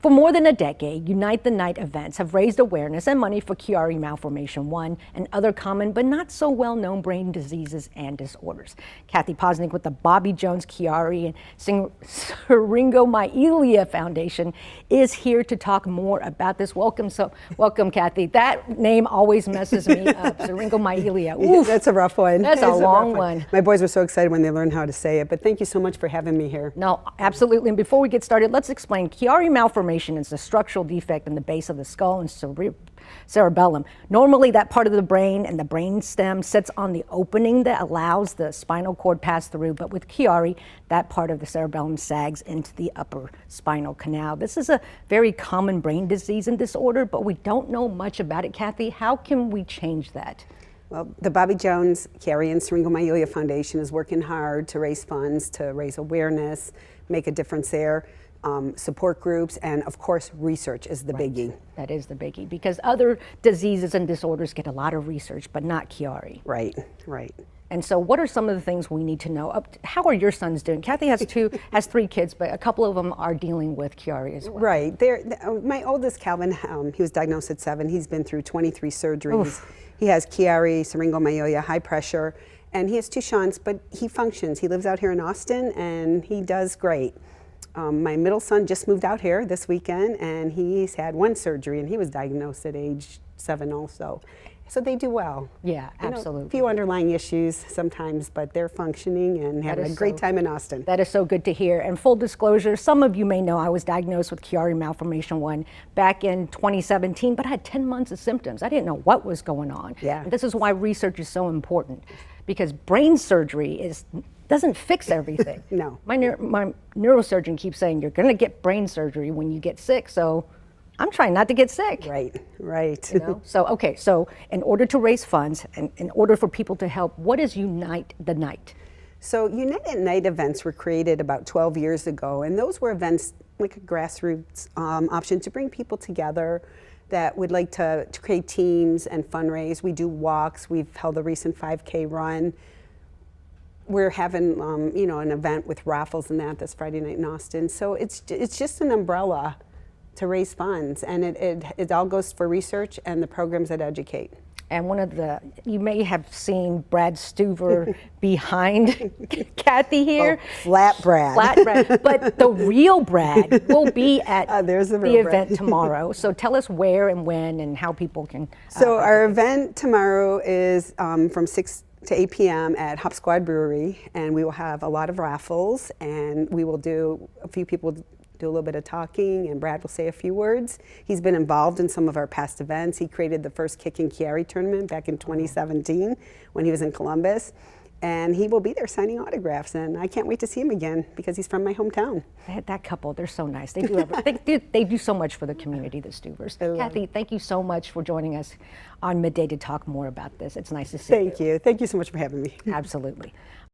For more than a decade, Unite the Night events have raised awareness and money for Chiari malformation 1 and other common but not so well-known brain diseases and disorders. Cathy Poznik with the Bobby Jones Chiari and Syringomyelia Foundation is here to talk more about this. Welcome, Cathy. That name always messes me up. Syringomyelia. Oof, that's a rough one. That's a long one. My boys were so excited when they learned how to say it, but thank you so much for having me here. No, absolutely. And before we get started, let's explain. Chiari malformation is a structural defect in the base of the skull and cerebellum. Normally, that part of the brain and the brain stem sits on the opening that allows the spinal cord pass through, but with Chiari, that part of the cerebellum sags into the upper spinal canal. This is a very common brain disease and disorder, but we don't know much about it. Cathy, how can we change that? Well, the Bobby Jones Chiari and Syringomyelia Foundation is working hard to raise funds, to raise awareness, make a difference there. Support groups, and of course research is the biggie. That is the biggie, because other diseases and disorders get a lot of research, but not Chiari. Right, right. And so what are some of the things we need to know? How are your sons doing? Cathy has three kids, but a couple of them are dealing with Chiari as well. Right. My oldest, Calvin, he was diagnosed at 7. He's been through 23 surgeries. Oof. He has Chiari, Syringomyelia, high pressure, and he has 2 shunts, but he functions. He lives out here in Austin, and he does great. My middle son just moved out here this weekend, and he's had 1 surgery, and he was diagnosed at age 7 also. So they do well. Yeah, absolutely. A few underlying issues sometimes, but they're functioning and having a great time in Austin. That is so good to hear. And full disclosure, some of you may know I was diagnosed with Chiari malformation 1 back in 2017, but I had 10 months of symptoms. I didn't know what was going on. Yeah. And this is why research is so important, because brain surgery doesn't fix everything. No. My neurosurgeon keeps saying you're going to get brain surgery when you get sick, so I'm trying not to get sick. Right, right. You know? So, okay, so in order to raise funds and in order for people to help, what is Unite the Night? So Unite at Night events were created about 12 years ago, and those were events like a grassroots option to bring people together that would like to create teams and fundraise. We do walks. We've held a recent 5K run. We're having, an event with raffles and that this Friday night in Austin. So it's just an umbrella to raise funds, and it all goes for research and the programs that educate. And you may have seen Brad Stuver behind Cathy here. Oh, Flat Brad. Flat Brad. But the real Brad will be at the event tomorrow. So tell us where and when and how people can. So our event tomorrow is from 6 to 8 p.m. at Hop Squad Brewery, and we will have a lot of raffles, and we will do a few people do a little bit of talking, and Brad will say a few words. He's been involved in some of our past events. He created the first Kicking Chiari tournament back in 2017 when he was in Columbus, and he will be there signing autographs, and I can't wait to see him again because he's from my hometown. That couple, they're so nice. They do they do so much for the community, the Stuvers. Cathy, thank you so much for joining us on Midday to talk more about this. It's nice to see you. Thank you. Thank you so much for having me. Absolutely.